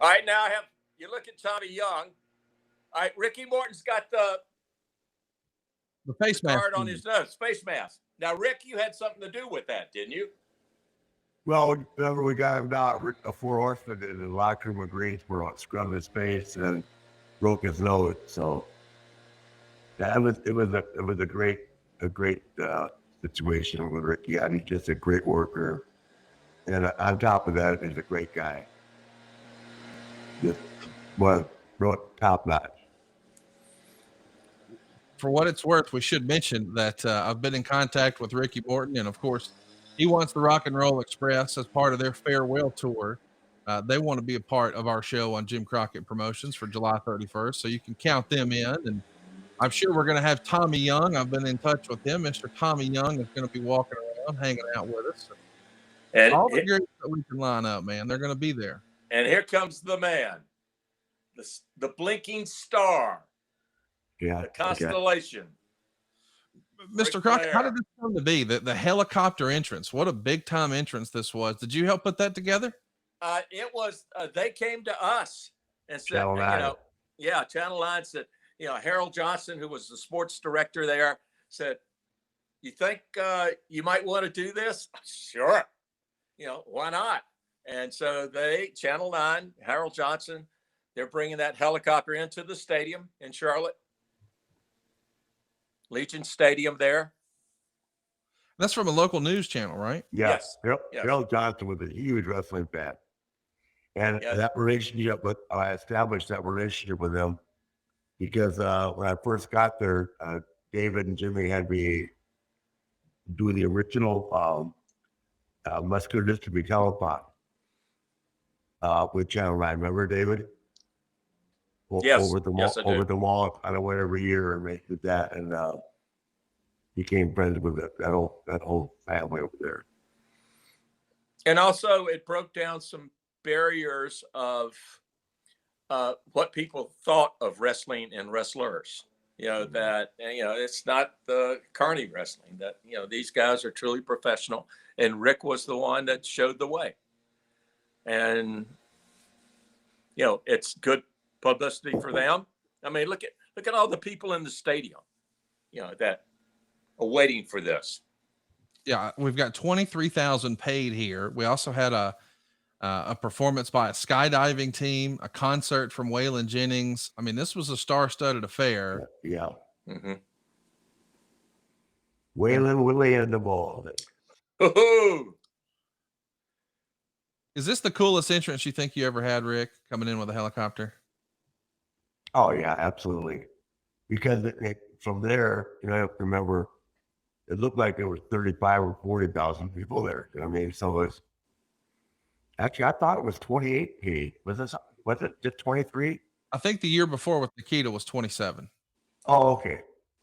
All right, now you look at Tommy Young. All right, Ricky Morton's got the face mask guard on his nose, face mask. Now, Rick, you had something to do with that, didn't you? Well, remember we got him down a 4 horseman in the locker room of Greensboro, scrubbed his face and broke his nose. So it was a great situation with Ricky. I mean, just a great worker, and on top of that, he's a great guy. Just top notch. For what it's worth, we should mention that I've been in contact with Ricky Morton, and of course, he wants the Rock and Roll Express as part of their farewell tour. They want to be a part of our show on Jim Crockett Promotions for July 31st, so you can count them in. And I'm sure we're going to have Tommy Young. I've been in touch with him. Mr. Tommy Young is going to be walking around, hanging out with us. And all the groups that we can line up, man, they're going to be there. And here comes the man, the blinking star. Yeah, the constellation. Mr. Crockett, how did this come to be? The helicopter entrance. What a big time entrance this was. Did you help put that together? It was. They came to us and said, Channel 9. Channel 9 said, Harold Johnson, who was the sports director there, said, "You think you might want to do this?" Sure. Why not? And so Channel 9, Harold Johnson, they're bringing that helicopter into the stadium in Charlotte. Legion Stadium there. That's from a local news channel, right? Yes. Harold Johnson was a huge wrestling fan. And that relationship, I established that relationship with him because when I first got there, David and Jimmy had me do the original Muscular Dystrophy telethon with Channel 9. Remember, David? Yes. Over the wall, I don't know, every year, and they did that, and became friends with that whole family over there. And also, it broke down some barriers of what people thought of wrestling and wrestlers. That it's not the carny wrestling. That these guys are truly professional, and Rick was the one that showed the way. And it's good publicity for them. I mean, look at all the people in the stadium, that are waiting for this. Yeah, we've got 23,000 paid here. We also had a performance by a skydiving team, a concert from Waylon Jennings. I mean, this was a star-studded affair. Yeah. Mm-hmm. Waylon Willie and the ball. Ooh. Is this the coolest entrance you think you ever had, Rick, coming in with a helicopter? Oh, yeah, absolutely. Because from there, I have to remember, it looked like there was 35 or 40,000 people there. I mean, so it was, actually, I thought it was 28K. Was it just 23? I think the year before with Nikita was 27. Oh, okay.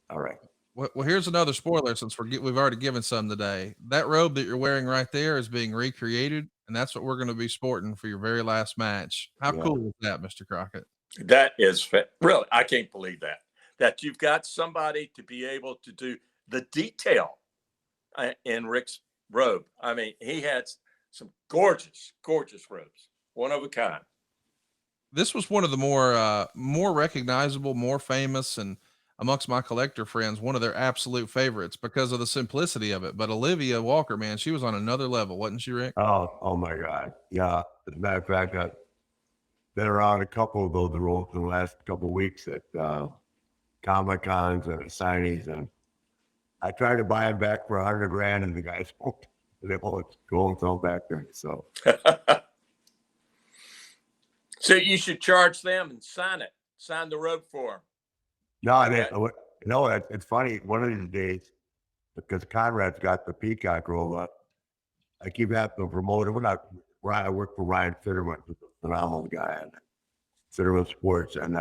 All right. Well, here's another spoiler since we've already given some today. That robe that you're wearing right there is being recreated, and that's what we're going to be sporting for your very last match. How cool is that, Mr. Crockett? That is really, I can't believe that you've got somebody to be able to do the detail in Rick's robe. I mean, he had some gorgeous, gorgeous robes, one of a kind. This was one of the more recognizable, more famous, and amongst my collector friends, one of their absolute favorites because of the simplicity of it. But Olivia Walker, man, she was on another level, wasn't she, Rick? Oh my God. Yeah. As a matter of fact, I've been around a couple of those roles in the last couple of weeks at Comic-Cons and signings, and I tried to buy them back for $100,000, and the guys won't go and throw them back there. So, so you should charge them and sign the robe for them. No, it's funny. One of these days, because Conrad's got the Peacock roll up, I keep having to promote it. I work for Ryan Fitterman, who's a phenomenal guy at Fitterman Sports, and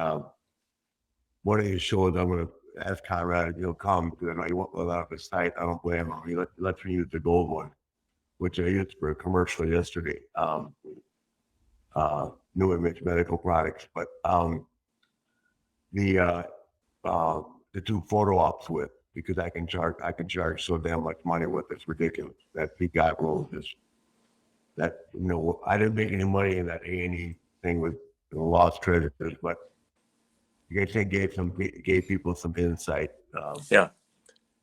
one of these shows, I'm going to ask Conrad if he'll come, because I know he won't let out his site. I don't blame him. He lets me use the gold one, which I used for a commercial yesterday. New Image Medical Products, but the two photo ops with, because I can charge so damn much money with. It's ridiculous. That Peacock roll is that, I didn't make any money in that A&E thing with lost creditors, but I guess they gave people some insight. Yeah.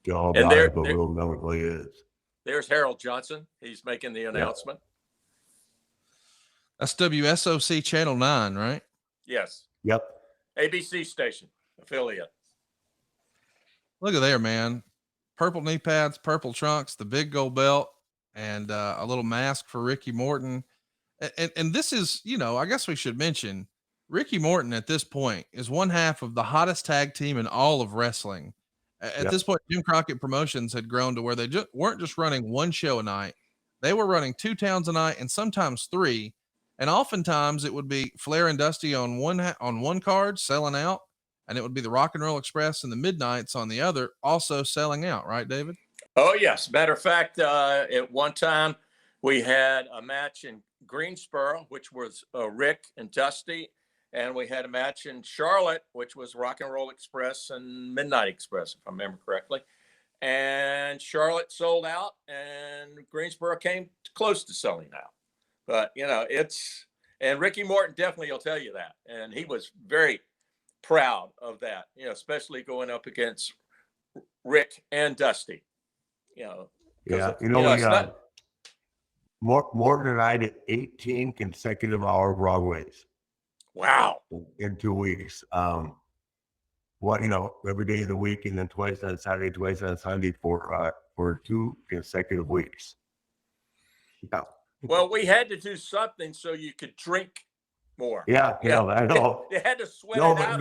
To all And about it, but we'll know what it really is. There's Harold Johnson. He's making the announcement. That's WSOC Channel 9, right? Yes. Yep. ABC station affiliate. Look at there, man. Purple knee pads, purple trunks, the big gold belt, and a little mask for Ricky Morton. And this is, I guess we should mention Ricky Morton at this point is one half of the hottest tag team in all of wrestling. At this point, Jim Crockett Promotions had grown to where they weren't just running one show a night. They were running 2 towns a night and sometimes 3. And oftentimes it would be Flair and Dusty on one card selling out, and it would be the Rock and Roll Express and the Midnights on the other also selling out, right, David? Oh, yes. Matter of fact, at one time we had a match in Greensboro, which was Rick and Dusty, and we had a match in Charlotte, which was Rock and Roll Express and Midnight Express, if I remember correctly. And Charlotte sold out, and Greensboro came close to selling out. But, and Ricky Morton definitely will tell you that. And he was very proud of that, especially going up against Rick and Dusty. Morton and I did 18 consecutive hour Broadways. Wow. In 2 weeks. Every day of the week, and then twice on Saturday, twice on Sunday for 2 consecutive weeks. Yeah. Well, we had to do something so you could drink more. Yeah, I know. They had to sweat it out.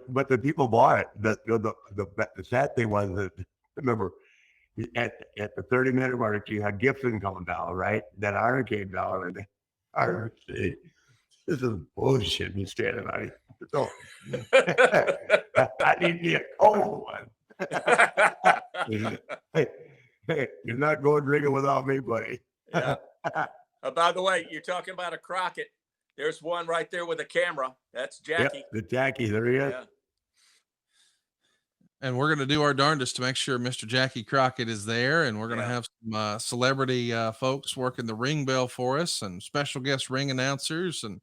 But the people bought it. The sad thing was that, remember, at the 30-minute mark, you had Gibson coming down, right? Then Iron came down, and Iron said, "This is bullshit. Me standing on it. So, I need me a cold one." Hey, you're not going drinking without me, buddy. Yeah. By the way, you're talking about a Crockett. There's one right there with a camera. That's Jackie. Yep, the Jackie. There he is. Yeah. And we're going to do our darndest to make sure Mr. Jackie Crockett is there. And we're going to have some celebrity folks working the ring bell for us and special guest ring announcers. And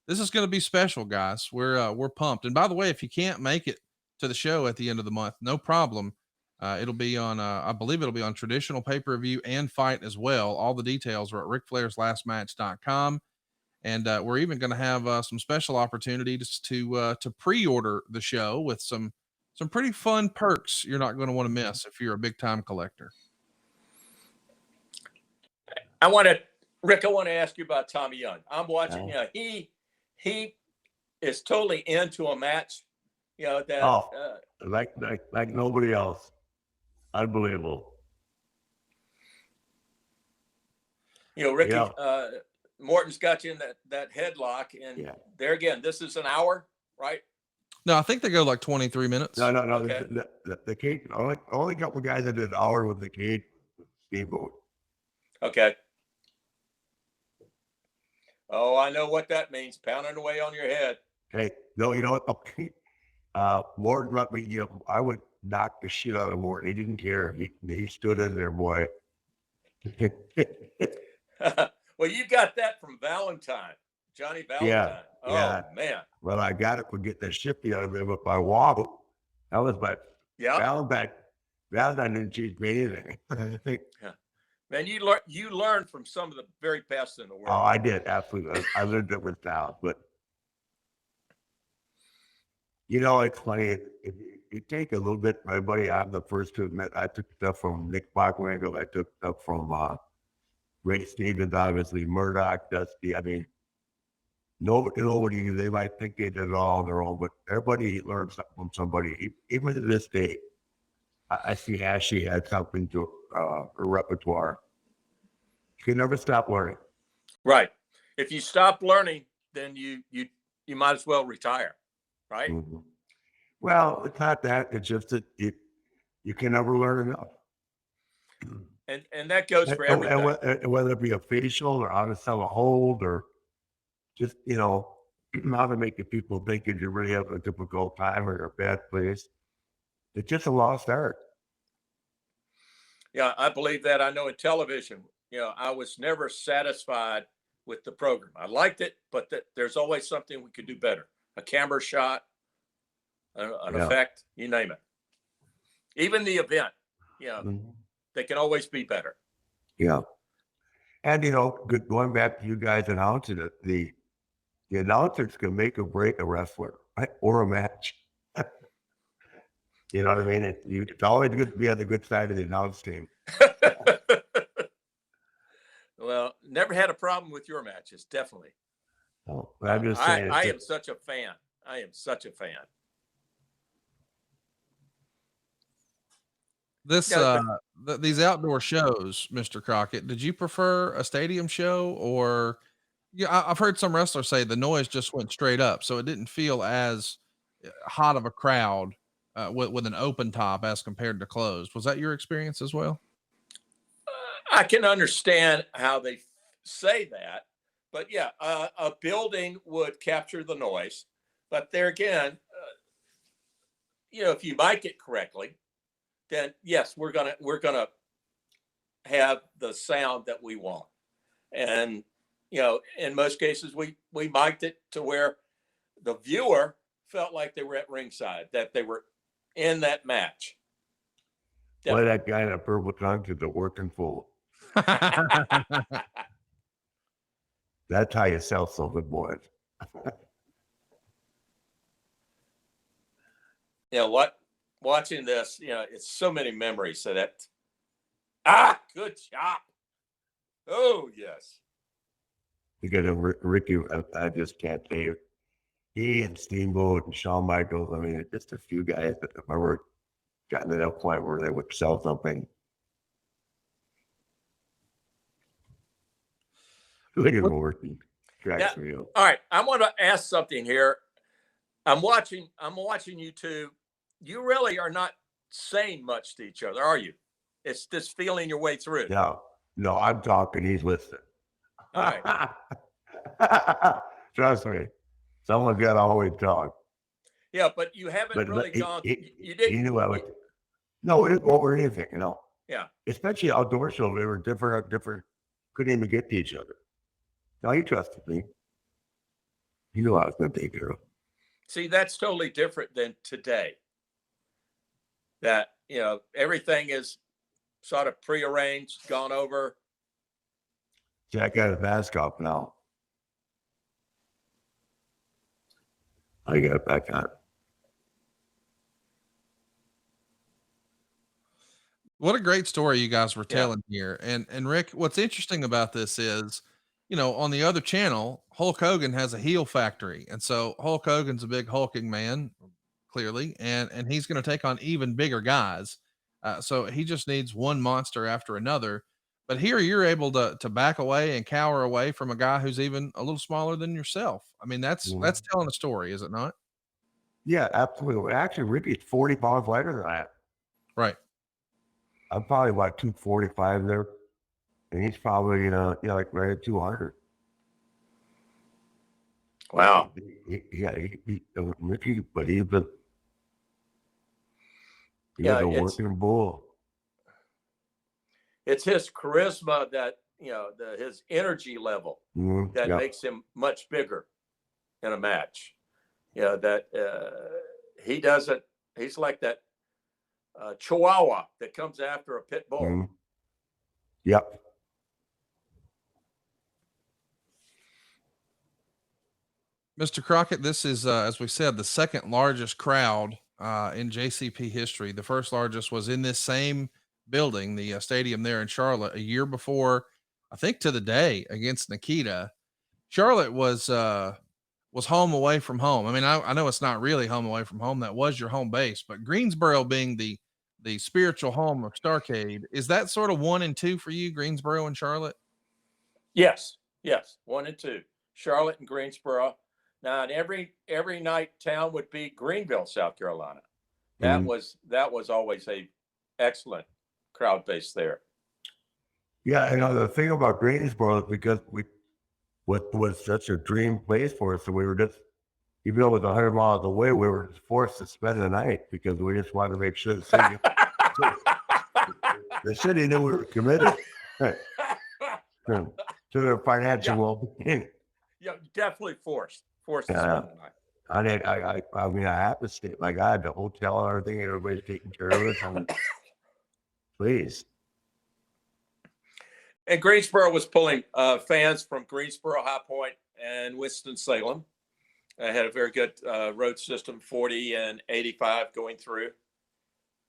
this is going to be special, guys. We're pumped. And by the way, if you can't make it to the show at the end of the month, no problem. It'll be on, I believe it'll be on traditional pay-per-view and fight as well. All the details are at RicFlairsLastMatch.com. And we're even going to have some special opportunities to pre-order the show with some pretty fun perks you're not going to want to miss if you're a big time collector. Rick, I want to ask you about Tommy Young. I'm watching, he is totally into a match, like nobody else. Unbelievable. Ricky, Morton's got you in that headlock, and there again, this is an hour, right? No, I think they go like 23 minutes. No. Okay. The cage, only couple guys that did an hour with the cage, Steamboat. Okay. Oh, I know what that means. Pounding away on your head. Hey, no, you know what? Okay. Morton let me, I would knock the shit out of Morton. He didn't care. He stood in there, boy. Well, you got that from Valentine, Johnny Valentine. Yeah. Oh, man. Well, I got it for getting the shifty out of him with my wobble. That was my Valentine didn't teach me anything. Yeah. Man, you learned from some of the very best in the world. Oh, I did, absolutely. I learned it with Val, but it's funny. If you take a little bit, my buddy, I'm the first to admit I took stuff from Nick Bockwinkel. I took stuff from Ray Stevens, obviously, Murdoch, Dusty. I mean, nobody, they might think they did it all on their own, but everybody learns something from somebody. Even to this day, I see Ashley had something to her repertoire. You can never stop learning. Right. If you stop learning, then you might as well retire. Right. Mm-hmm. Well, it's not that. It's just that you can never learn enough. And that goes for everything. And whether it be a facial or how to sell a hold or just, how to make the people think that you really have a difficult time or a bad place. It's just a lost art. Yeah, I believe that. I know in television, I was never satisfied with the program. I liked it, but there's always something we could do better. A camera shot, an effect, you name it. Even the event, they can always be better. Yeah. And, going back to you guys announcing it, the announcers can make or break a wrestler, right? Or a match. You know what I mean? It's always good to be on the good side of the announce team. Well, never had a problem with your matches, definitely. Oh, I'm just saying. I am such a fan. I am such a fan. This these outdoor shows, Mr. Crockett, did you prefer a stadium show or I've heard some wrestlers say the noise just went straight up, so it didn't feel as hot of a crowd with an open top as compared to closed. Was that your experience as well? I can understand how they say that, but yeah, a building would capture the noise. But there again, if you mic it correctly, then yes, we're gonna have the sound that we want. And in most cases, we mic'd it to where the viewer felt like they were at ringside, that they were in that match. Why that guy in a purple trunks is a working fool. That's how you sell something, boys. Watching this, it's so many memories. So that, good job. Oh, yes. Because of Ricky, I just can't say it. He and Steamboat and Shawn Michaels, I mean, just a few guys that have ever gotten to that point where they would sell something. Look at Morton. All right, I want to ask something here. I'm watching you two. You really are not saying much to each other, are you? It's just feeling your way through. No, I'm talking. He's listening. All right. Trust me, someone's got to always talk. Yeah, but you haven't really gone. You didn't. He knew I would. No, it won't or anything, Yeah. Especially outdoor shows, they were different. Couldn't even get to each other. No, he trusted me. He knew I was going to take care of him. See, that's totally different than today. That, everything is sort of prearranged, gone over. Jack got his mask off now. I got it back on. What a great story you guys were telling here. And Rick, what's interesting about this is, on the other channel, Hulk Hogan has a heel factory. And so Hulk Hogan's a big hulking man, clearly, and he's going to take on even bigger guys. So he just needs one monster after another. But here you're able to back away and cower away from a guy who's even a little smaller than yourself. I mean, that's telling a story, is it not? Yeah, absolutely. Actually, Ricky's 40 pounds lighter than that. Right. I'm probably about 245 there. And he's probably, like right at 200. Wow. Ricky, but he's a working bull. It's his charisma that, his energy level that makes him much bigger in a match. That he doesn't, he's like that chihuahua that comes after a pit bull. Mm-hmm. Yep. Mr. Crockett, this is, as we said, the second largest crowd in JCP history. The first largest was in this same building, the stadium there in Charlotte, a year before, I think to the day, against Nikita. Charlotte was home away from home. I mean, I know it's not really home away from home. That was your home base, but Greensboro being the spiritual home of Starrcade, is that sort of 1 and 2 for you, Greensboro and Charlotte? Yes, 1 and 2, Charlotte and Greensboro. Now, and every night town would be Greenville, South Carolina. That was always a excellent crowd base there. Yeah, the thing about Greensboro is because what was such a dream place for us, so we were just, even though it was 100 miles away, we were forced to spend the night because we just wanted to make sure the city knew we were committed. Right. to their financial Yeah. well-being. Yeah, definitely forced to spend Yeah. the night. I mean, I have to stay. My God, the hotel and everything, everybody's taking care of us. I mean, please. And Greensboro was pulling fans from Greensboro, High Point, and Winston-Salem. I had a very good road system, 40 and 85 going through.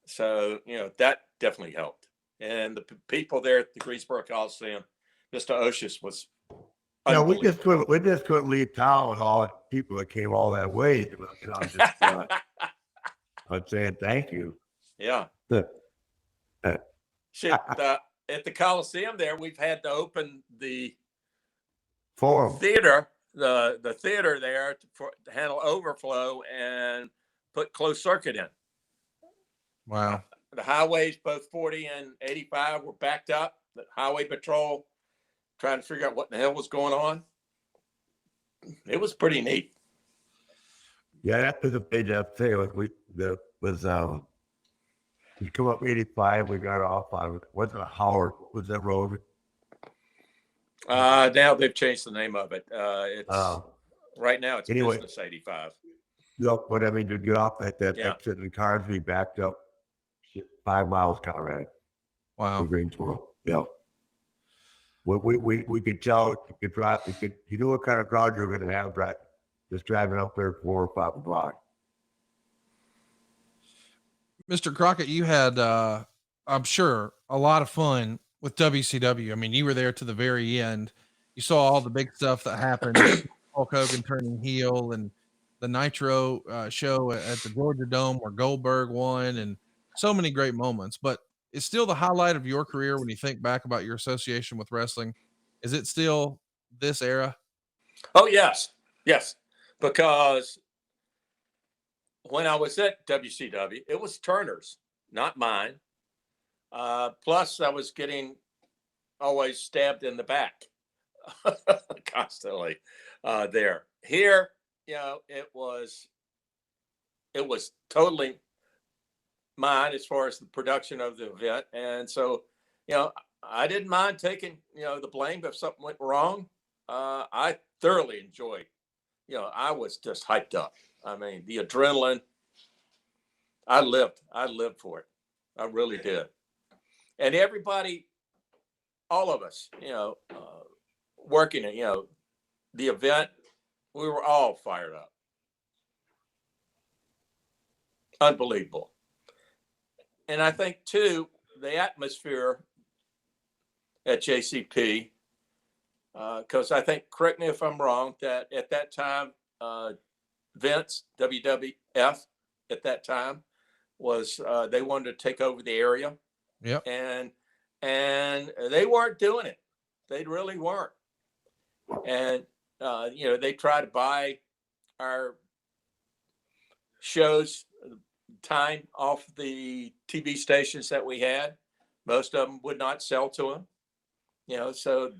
So, that definitely helped. And the people there at the Greensboro Coliseum, Mr. Oshis was Yeah, unbelievable. we just couldn't leave town with all the people that came all that way. I'm saying thank you. Yeah. Uh, Shit, at the Coliseum there, we've had to open the Forum. theater, the theater there to handle overflow and put closed circuit in. Wow. The highways, both 40 and 85, were backed up. The highway patrol trying to figure out what the hell was going on. It was pretty neat. Yeah, that was a big thing. We come up 85, we got off on, wasn't it Howard? Was that road? Now they've changed the name of it. It's right now it's Anyway. Business 85. No, but I mean, to get off at that Yeah. exit and cars be backed up 5 miles, Colorado. Wow. Greensboro. Yeah. We could tell, you knew what kind of crowd you're going to have, right? Just driving up there 4 or 5 o'clock. Mr. Crockett, you had, I'm sure, a lot of fun with WCW. I mean, you were there to the very end. You saw all the big stuff that happened, Hulk Hogan turning heel, and the Nitro show at the Georgia Dome where Goldberg won, and so many great moments. But it's still the highlight of your career when you think back about your association with wrestling. Is it still this era? Oh, yes. Yes. Because when I was at WCW, it was Turner's, not mine. Plus, I was getting always stabbed in the back constantly there. Here, it was totally mine as far as the production of the event. And so, I didn't mind taking, the blame if something went wrong. I thoroughly enjoyed, I was just hyped up. I mean, the adrenaline, I lived for it. I really did. And everybody, all of us, working it, the event, we were all fired up. Unbelievable. And I think too, the atmosphere at JCP, because I think, correct me if I'm wrong, that at that time, Vince, WWF at that time, was they wanted to take over the area. Yep. And they weren't doing it. They really weren't. And they tried to buy our shows time off the TV stations that we had. Most of them would not sell to them. So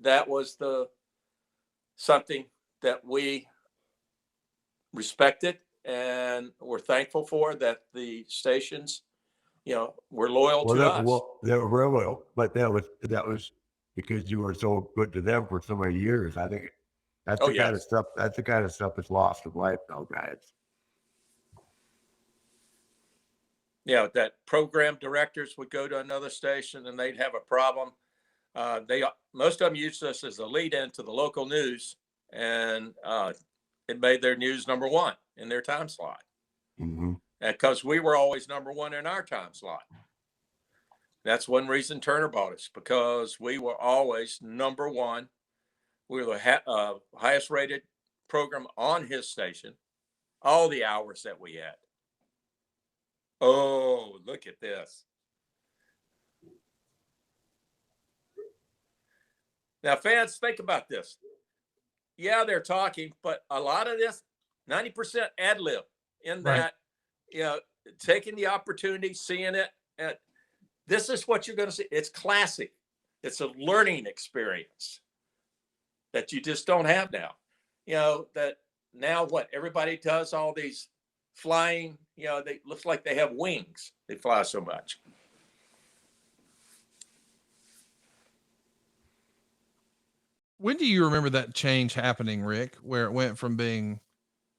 that was something that we respected and were thankful for, that the stations, were loyal to us. Well, they were very loyal, but that was because you were so good to them for so many years. I think that's the kind of stuff. That's the kind of stuff that's lost in life now, guys. That program directors would go to another station and they'd have a problem. Most of them used us as a lead in to the local news, and it made their news number one in their time slot. Mm-hmm. Because we were always number one in our time slot. That's one reason Turner bought us, because we were always number one. We were the highest rated program on his station, all the hours that we had. Oh, look at this. Now, fans, think about this. Yeah, they're talking, but a lot of this, 90% ad lib in that, taking the opportunity, seeing it. And this is what you're going to see. It's classic. It's a learning experience that you just don't have now. That now what everybody does, all these flying, they looks like they have wings. They fly so much. When do you remember that change happening, Rick, where it went from being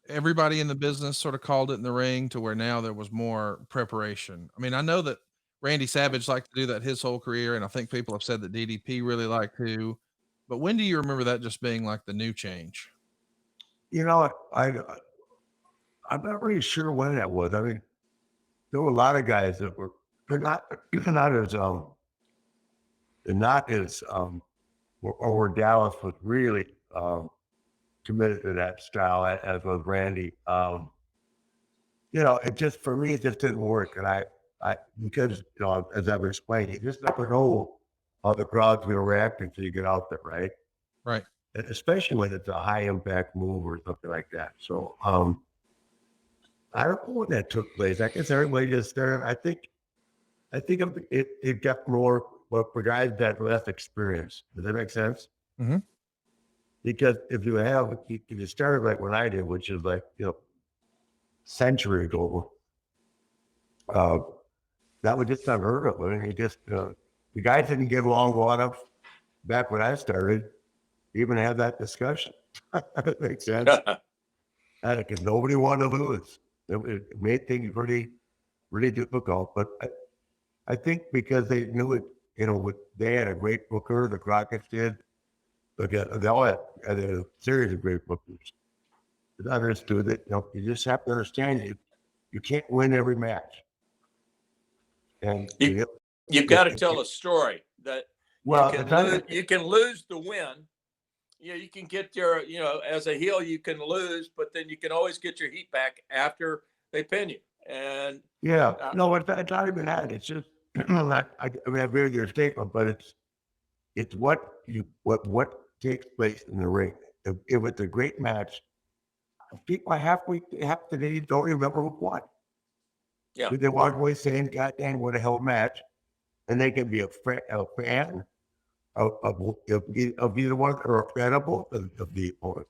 everybody in the business sort of called it in the ring to where now there was more preparation? I mean, I know that Randy Savage liked to do that his whole career, and I think people have said that DDP really liked to. But when do you remember that just being like the new change? You know, I'm not really sure when that was. I mean, there were a lot of guys that were they're not they're not as they're not as or Dallas was really committed to that style as was Randy. You know, it just for me it just didn't work, and I because you know as I've explained, you just never know how the crowd's going to react until you get out there, right? Right. And especially when it's a high impact move or something like that. So I don't know when that took place. I guess everybody just started. I think it got more well for guys that less experience. Does that make sense? Mhm. Because if you started like when I did, which is like century ago, uh, that was just unheard of. I mean, the guys didn't get along well enough back when I started, to even have that discussion. That makes sense. Because nobody wanted to lose. It made things really difficult. But I think because they knew it, they had a great booker, the Crockett's did. But they all had a series of great bookers. They understood that you just have to understand you can't win every match. And You've got to tell a story that well, you can lose the win. You can get your, as a heel, you can lose, but then you can always get your heat back after they pin you. And yeah, no, it's not even that. It's just I mean, I agree with your statement, but it's what takes place in the ring. If it's a great match, people half the day don't remember who won. yeah, They walk away saying, "God damn, what a hell match!" And they can be a fan of either one or a fan of both of the opponent.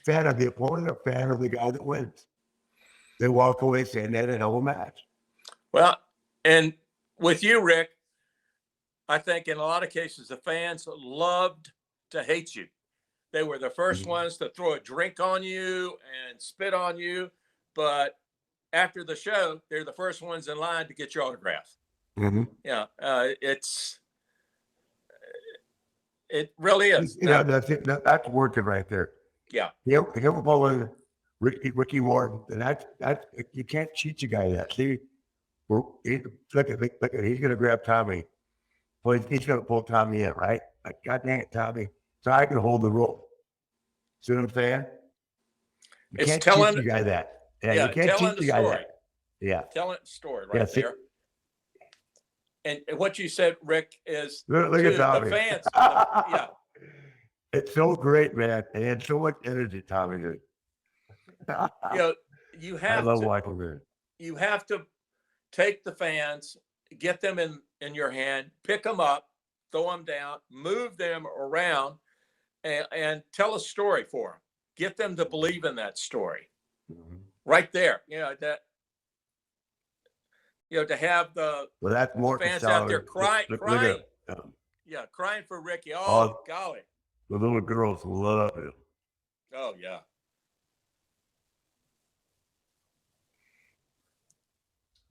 Fan of the opponent or fan of the guy that wins. They walk away saying that a hell of a match. well, and with you, Rick, I think in a lot of cases the fans loved to hate you. They were the first ones to throw a drink on you and spit on you, but after the show, they're the first ones in line to get your autograph. Mm-hmm. Yeah, it really is. That's it. That's working right there. Yeah. Him pulling Ricky Morton, and that's you can't cheat a guy that. See, look at he's gonna grab Tommy. Well, he's gonna pull Tommy in, right? Like, God dang it, Tommy. So I can hold the rope. See what I'm saying? You It's can't telling, teach a guy that. Yeah, yeah, you can't telling teach the a guy story. that. Yeah. Telling the story right See? there. And what you said, Rick, is Look at Tommy. the fans. Yeah. It's so great, man. And he had so much energy, Tommy. Dude. You I have love to, watching him. you have to take the fans, get them in your hand, pick them up, throw them down, move them around, and tell a story for them. Get them to believe in that story. Mm-hmm. Right there. To have the that's more fans out there crying. At, Yeah, crying for Ricky. Oh, golly. The little girls love him. Oh, yeah.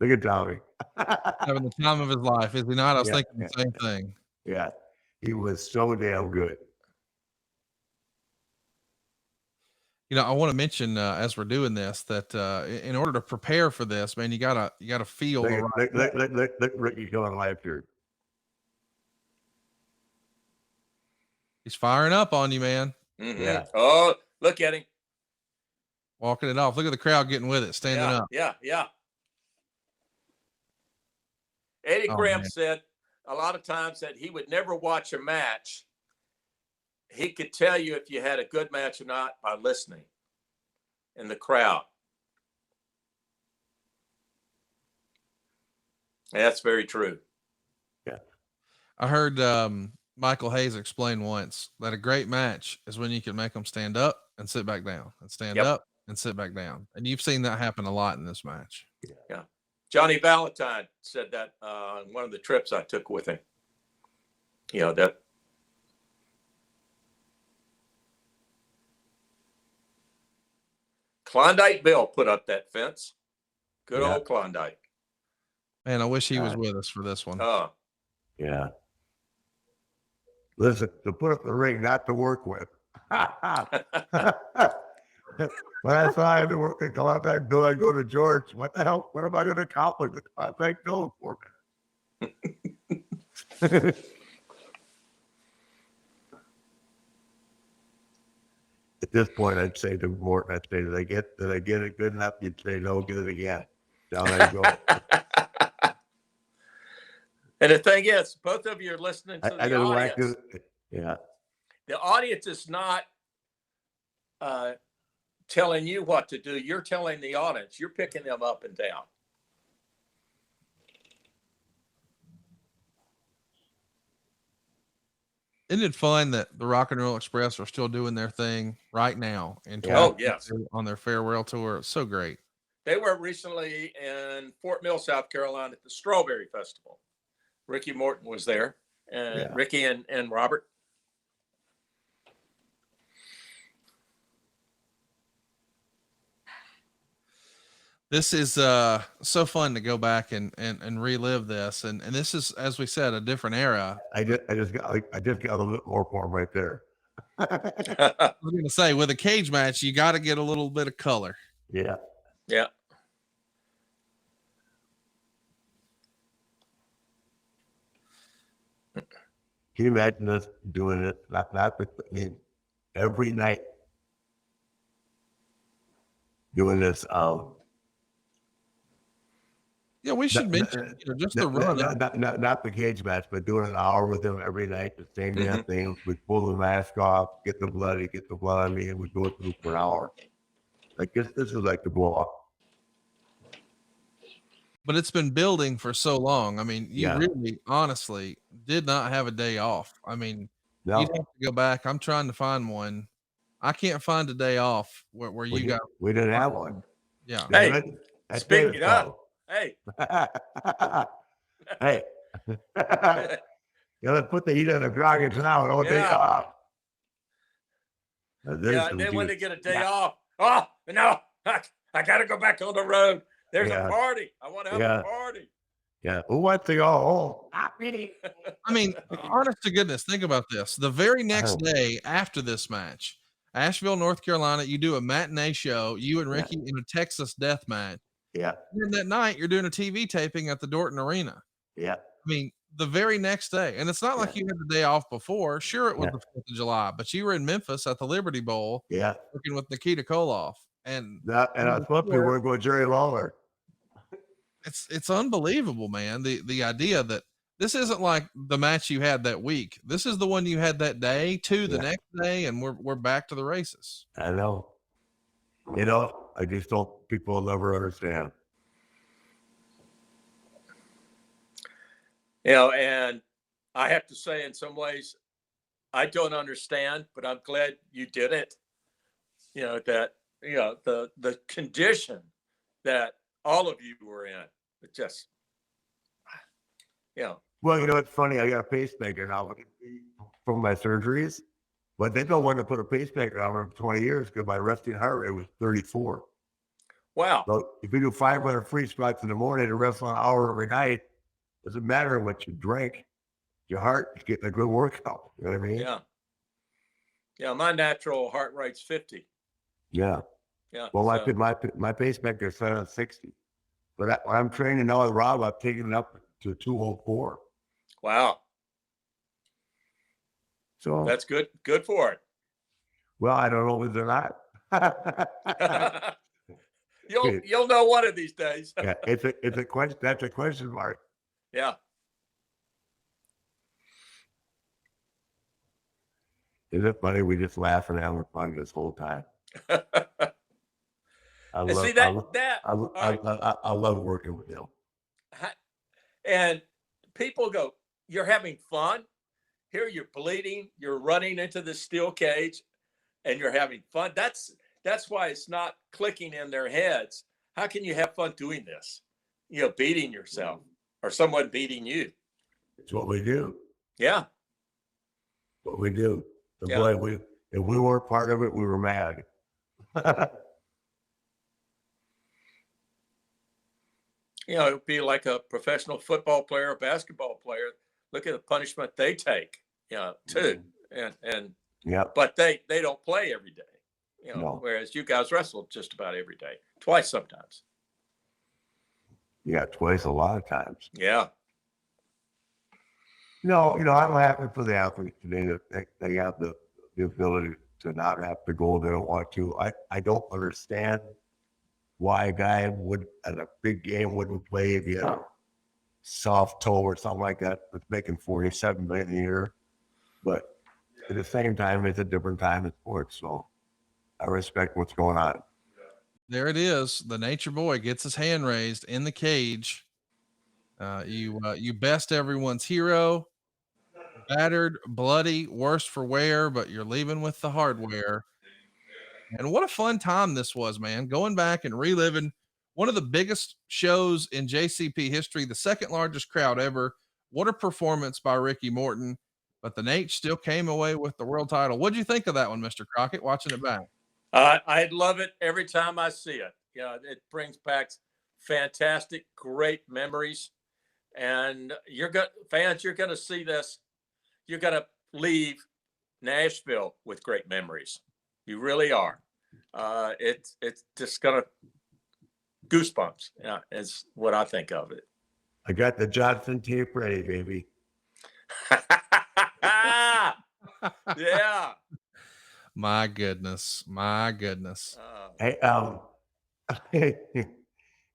Look at Tommy. Having the time of his life, is he not? I was thinking the same thing. Yeah, he was so damn good. I want to mention as we're doing this that in order to prepare for this, man, you gotta feel the right. Look Ricky going live here. He's firing up on you, man. Mm-hmm. Yeah. Oh, look at him. Walking it off. Look at the crowd getting with it, standing up. Yeah. Eddie Graham said a lot of times that he would never watch a match. He could tell you if you had a good match or not by listening in the crowd. And that's very true. Yeah. I heard Michael Hayes explain once that a great match is when you can make them stand up and sit back down and stand up and sit back down. And you've seen that happen a lot in this match. Yeah. Johnny Valentine said that on one of the trips I took with him. That Klondike Bill put up that fence. Good Yeah. old Klondike. Man, I wish he was with us for this one. Oh, Yeah. Listen, to put up the ring, not to work with. When I saw I had to work at Klondike Bill, I go to George. What the hell? What am I going to accomplish with Klondike Bill for me? At this point, I'd say to Morton, I'd say, did I get it good enough? You'd say, no, get it again. Down I go. and the thing is, both of you are listening to I the didn't like audience. it. Yeah. The audience is not telling you what to do. You're telling the audience. You're picking them up and down. Isn't it fun that the Rock and Roll Express are still doing their thing right now and Oh, yes. on their farewell tour? It's so great. They were recently in Fort Mill, South Carolina at the Strawberry Festival. Ricky Morton was there, and Yeah. Ricky and Robert. This is so fun to go back and relive this. And this is, as we said, a different era. I just got a little bit more for him right there. I was going to say, with a cage match, you got to get a little bit of color. Yeah. Yeah. Can you imagine us doing it? Every night doing this. Yeah, we should mention just the run. Not the cage match, but doing an hour with him every night, the same damn thing. We pull the mask off, get the blood on me, and we go through for an hour. Like this is like the blow up. But it's been building for so long. I mean, you really, honestly, did not have a day off. I mean, you'd have to go back. I'm trying to find one. I can't find a day off where you got. We didn't have one. Yeah. Hey, speaking of, hey. Hey. Let's put the heat on the groggets now. No day off. Yeah, and then when they get a day off, oh, no, I got to go back on the road. There's a party. I want to have a party. Yeah. Who wants to go home? Not really. I mean, honest to goodness, think about this. The very next day after this match, Asheville, North Carolina, you do a matinee show, you and Ricky in a Texas death match. Yeah. And then that night, you're doing a TV taping at the Dorton Arena. Yeah. I mean, the very next day. And it's not like you had the day off before. Sure, it was the 4th of July, but you were in Memphis at the Liberty Bowl working with Nikita Koloff. And I was hoping we were going Jerry Lawler. It's unbelievable, man. The idea that this isn't like the match you had that week. This is the one you had that day to the next day, and we're back to the races. I know. I just don't. People will never understand. And I have to say, in some ways, I don't understand, but I'm glad you did it. The condition that all of you were in, it just, Well, it's funny. I got a pacemaker now from my surgeries, but they don't want to put a pacemaker on for 20 years because my resting heart rate was 34. Wow. So if you do 500 free squats in the morning and rest for an hour every night, doesn't matter what you drink. Your heart is getting a good workout. You know what I mean? Yeah. Yeah. My natural heart rate's 50. Yeah. Yeah. Well, my pacemaker is set on 60. But when I'm training now with Rob, I'm taking it up to 204. Wow. So that's good. Good for it. Well, I don't know if they're not. You'll know one of these days. Yeah, it's a question. That's a question mark. Yeah. Isn't it funny? We just laugh and have fun this whole time. I love working with him. And people go, "You're having fun? Here you're bleeding, you're running into the steel cage, and you're having fun." That's why it's not clicking in their heads. How can you have fun doing this? Beating yourself or someone beating you. It's what we do. Yeah. What we do. Boy, if we weren't part of it, we were mad. You know, it'd be like a professional football player, or basketball player. Look at the punishment they take, you know, too. And Yep. but they don't play every day, you know, No. whereas you guys wrestle just about every day, twice sometimes. Yeah, twice a lot of times. Yeah. No, I'm happy for the athletes today that they have the ability to not have to go. They don't want to. I don't understand why a guy would at a big game wouldn't play if he had a soft toe or something like that. That's making $47 million a year, but at the same time, it's a different time in sports. So I respect what's going on. There it is. The nature boy gets his hand raised in the cage. You best everyone's hero, battered, bloody, worse for wear, but you're leaving with the hardware. And what a fun time this was, man. Going back and reliving one of the biggest shows in JCP history, the second largest crowd ever. What a performance by Ricky Morton. But the Nate still came away with the world title. What'd you think of that one, Mr. Crockett, watching it back? I love it every time I see it. Yeah, it brings back fantastic, great memories. And fans, you're going to see this. You're going to leave Nashville with great memories. You really are. It's just going to goosebumps. Yeah, is what I think of it. I got the Johnson tape ready, baby. Yeah. My goodness. Hey,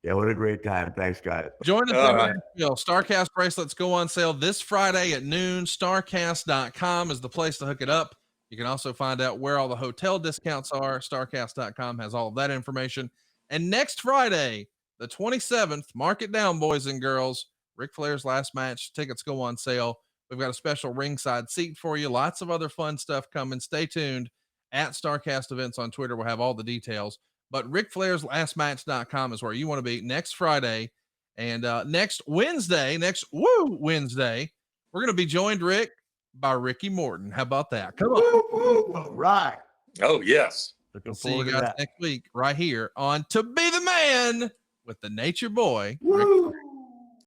yeah, what a great time. Thanks, guys. Join us in Nashville. Starrcast bracelets go on sale this Friday at noon. Starrcast.com is the place to hook it up. You can also find out where all the hotel discounts are. Starrcast.com has all of that information. And next Friday, the 27th, mark it down, boys and girls. Ric Flair's last match. Tickets go on sale. We've got a special ringside seat for you. Lots of other fun stuff coming. Stay tuned at Starrcast Events on Twitter. We'll have all the details. But Ric Flair's lastmatch.com is where you want to be next Friday. And next Wednesday, we're going to be joined, Rick, by Ricky Morton. How about that? Come on. All right. Oh, yes. Looking See you forward to guys that. next week right here on To Be the Man with the Nature Boy, Rick Woo!